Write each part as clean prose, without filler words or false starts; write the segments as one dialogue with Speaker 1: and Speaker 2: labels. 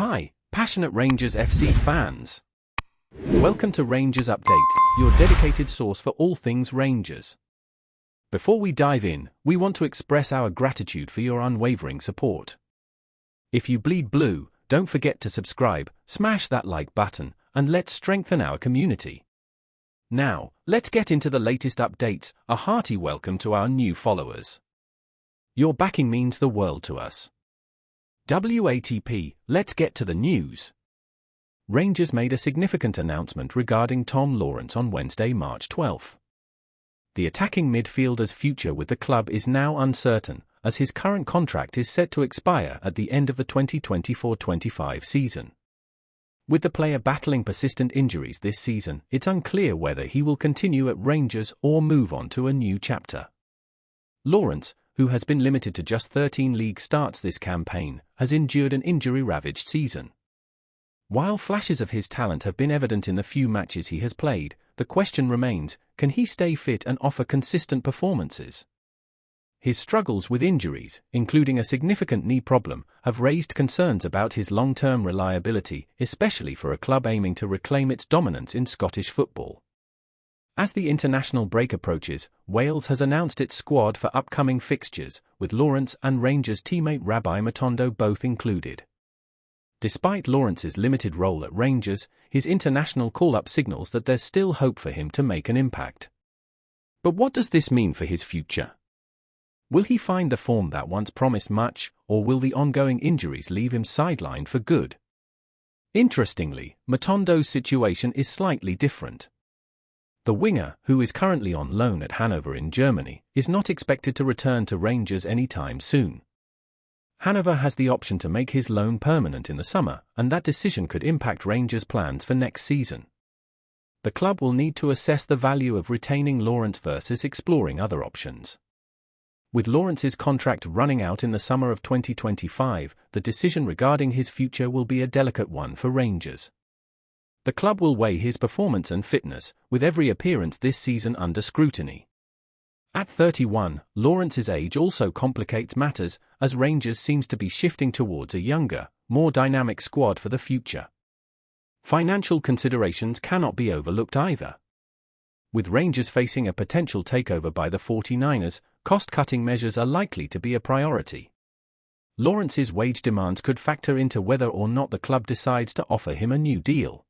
Speaker 1: Hi, passionate Rangers FC fans. Welcome to Rangers Update, your dedicated source for all things Rangers. Before we dive in, we want to express our gratitude for your unwavering support. If you bleed blue, don't forget to subscribe, smash that like button, and let's strengthen our community. Now, let's get into the latest updates. A hearty welcome to our new followers. Your backing means the world to us. WATP, let's get to the news. Rangers made a significant announcement regarding Tom Lawrence on Wednesday, March 12. The attacking midfielder's future with the club is now uncertain, as his current contract is set to expire at the end of the 2024-25 season. With the player battling persistent injuries this season, it's unclear whether he will continue at Rangers or move on to a new chapter. Lawrence, who has been limited to just 13 league starts this campaign, has endured an injury-ravaged season. While flashes of his talent have been evident in the few matches he has played, the question remains, can he stay fit and offer consistent performances? His struggles with injuries, including a significant knee problem, have raised concerns about his long-term reliability, especially for a club aiming to reclaim its dominance in Scottish football. As the international break approaches, Wales has announced its squad for upcoming fixtures, with Lawrence and Rangers teammate Rabbi Matondo both included. Despite Lawrence's limited role at Rangers, his international call-up signals that there's still hope for him to make an impact. But what does this mean for his future? Will he find the form that once promised much, or will the ongoing injuries leave him sidelined for good? Interestingly, Matondo's situation is slightly different. The winger, who is currently on loan at Hanover in Germany, is not expected to return to Rangers anytime soon. Hanover has the option to make his loan permanent in the summer, and that decision could impact Rangers' plans for next season. The club will need to assess the value of retaining Lawrence versus exploring other options. With Lawrence's contract running out in the summer of 2025, the decision regarding his future will be a delicate one for Rangers. The club will weigh his performance and fitness, with every appearance this season under scrutiny. At 31, Lawrence's age also complicates matters, as Rangers seems to be shifting towards a younger, more dynamic squad for the future. Financial considerations cannot be overlooked either. With Rangers facing a potential takeover by the 49ers, cost-cutting measures are likely to be a priority. Lawrence's wage demands could factor into whether or not the club decides to offer him a new deal.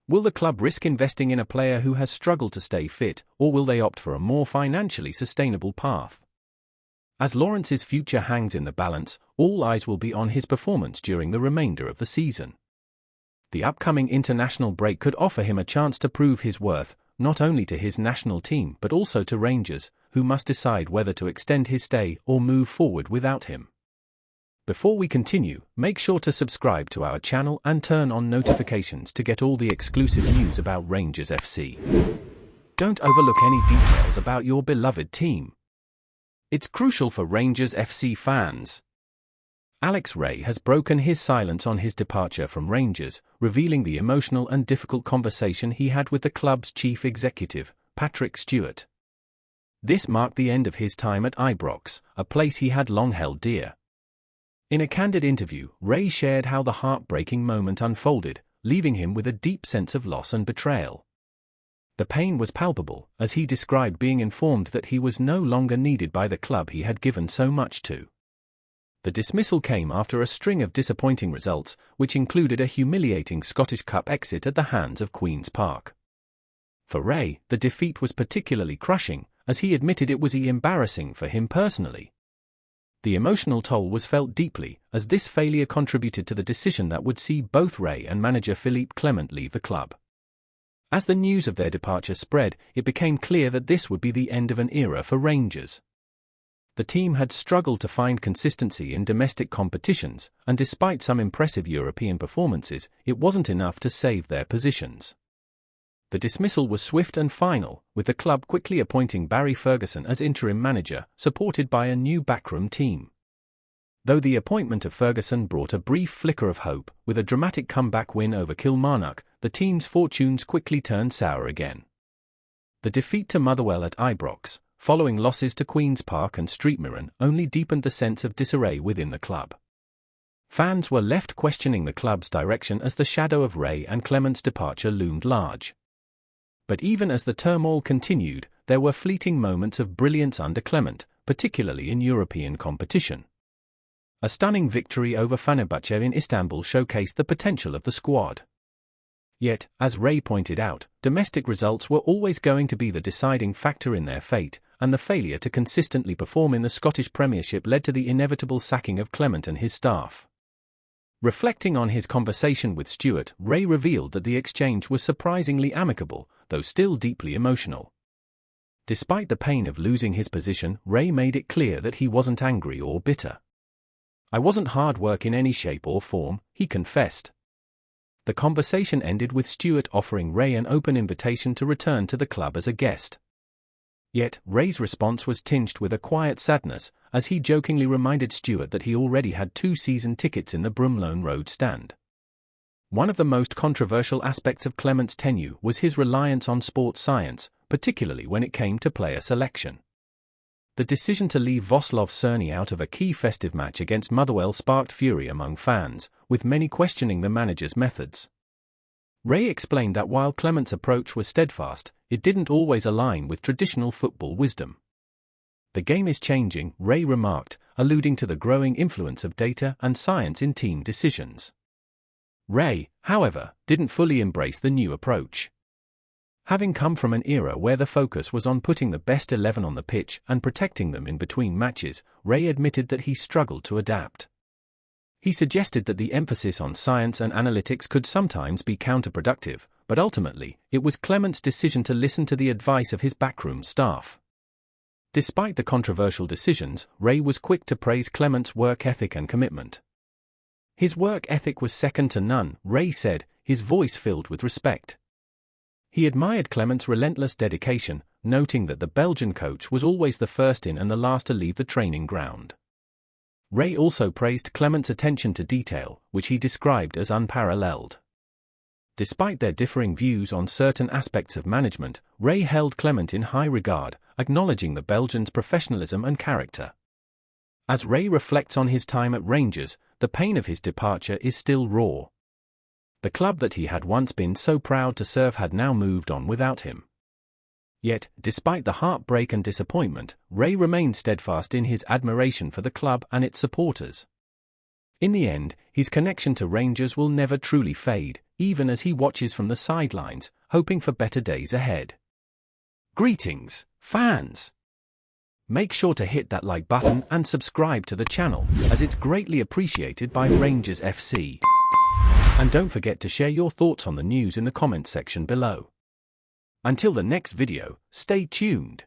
Speaker 1: Will the club risk investing in a player who has struggled to stay fit, or will they opt for a more financially sustainable path? As Lawrence's future hangs in the balance, all eyes will be on his performance during the remainder of the season. The upcoming international break could offer him a chance to prove his worth, not only to his national team but also to Rangers, who must decide whether to extend his stay or move forward without him. Before we continue, make sure to subscribe to our channel and turn on notifications to get all the exclusive news about Rangers FC. Don't overlook any details about your beloved team. It's crucial for Rangers FC fans. Alex Rae has broken his silence on his departure from Rangers, revealing the emotional and difficult conversation he had with the club's chief executive, Patrick Stewart. This marked the end of his time at Ibrox, a place he had long held dear. In a candid interview, Rae shared how the heartbreaking moment unfolded, leaving him with a deep sense of loss and betrayal. The pain was palpable, as he described being informed that he was no longer needed by the club he had given so much to. The dismissal came after a string of disappointing results, which included a humiliating Scottish Cup exit at the hands of Queen's Park. For Rae, the defeat was particularly crushing, as he admitted it was embarrassing for him personally. The emotional toll was felt deeply, as this failure contributed to the decision that would see both Rae and manager Clement leave the club. As the news of their departure spread, it became clear that this would be the end of an era for Rangers. The team had struggled to find consistency in domestic competitions, and despite some impressive European performances, it wasn't enough to save their positions. The dismissal was swift and final, with the club quickly appointing Barry Ferguson as interim manager, supported by a new backroom team. Though the appointment of Ferguson brought a brief flicker of hope, with a dramatic comeback win over Kilmarnock, the team's fortunes quickly turned sour again. The defeat to Motherwell at Ibrox, following losses to Queen's Park and Streetmirren, only deepened the sense of disarray within the club. Fans were left questioning the club's direction as the shadow of Ray and Clement's departure loomed large. But even as the turmoil continued, there were fleeting moments of brilliance under Clement, particularly in European competition. A stunning victory over Fenerbahce in Istanbul showcased the potential of the squad. Yet, as Ray pointed out, domestic results were always going to be the deciding factor in their fate, and the failure to consistently perform in the Scottish Premiership led to the inevitable sacking of Clement and his staff. Reflecting on his conversation with Stewart, Ray revealed that the exchange was surprisingly amicable, though still deeply emotional. Despite the pain of losing his position, Ray made it clear that he wasn't angry or bitter. "I wasn't hard work in any shape or form," he confessed. The conversation ended with Stewart offering Ray an open invitation to return to the club as a guest. Yet, Ray's response was tinged with a quiet sadness, as he jokingly reminded Stewart that he already had 2 season tickets in the Broomloan Road stand. One of the most controversial aspects of Clement's tenure was his reliance on sports science, particularly when it came to player selection. The decision to leave Voslov Cerny out of a key festive match against Motherwell sparked fury among fans, with many questioning the manager's methods. Ray explained that while Clement's approach was steadfast, it didn't always align with traditional football wisdom. "The game is changing," Ray remarked, alluding to the growing influence of data and science in team decisions. Ray, however, didn't fully embrace the new approach. Having come from an era where the focus was on putting the best 11 on the pitch and protecting them in between matches, Ray admitted that he struggled to adapt. He suggested that the emphasis on science and analytics could sometimes be counterproductive, but ultimately, it was Clement's decision to listen to the advice of his backroom staff. Despite the controversial decisions, Ray was quick to praise Clement's work ethic and commitment. "His work ethic was second to none," Ray said, his voice filled with respect. He admired Clement's relentless dedication, noting that the Belgian coach was always the first in and the last to leave the training ground. Ray also praised Clement's attention to detail, which he described as unparalleled. Despite their differing views on certain aspects of management, Ray held Clement in high regard, acknowledging the Belgian's professionalism and character. As Ray reflects on his time at Rangers, the pain of his departure is still raw. The club that he had once been so proud to serve had now moved on without him. Yet, despite the heartbreak and disappointment, Ray remained steadfast in his admiration for the club and its supporters. In the end, his connection to Rangers will never truly fade, even as he watches from the sidelines, hoping for better days ahead. Greetings, fans! Make sure to hit that like button and subscribe to the channel, as it's greatly appreciated by Rangers FC. And don't forget to share your thoughts on the news in the comments section below. Until the next video, stay tuned.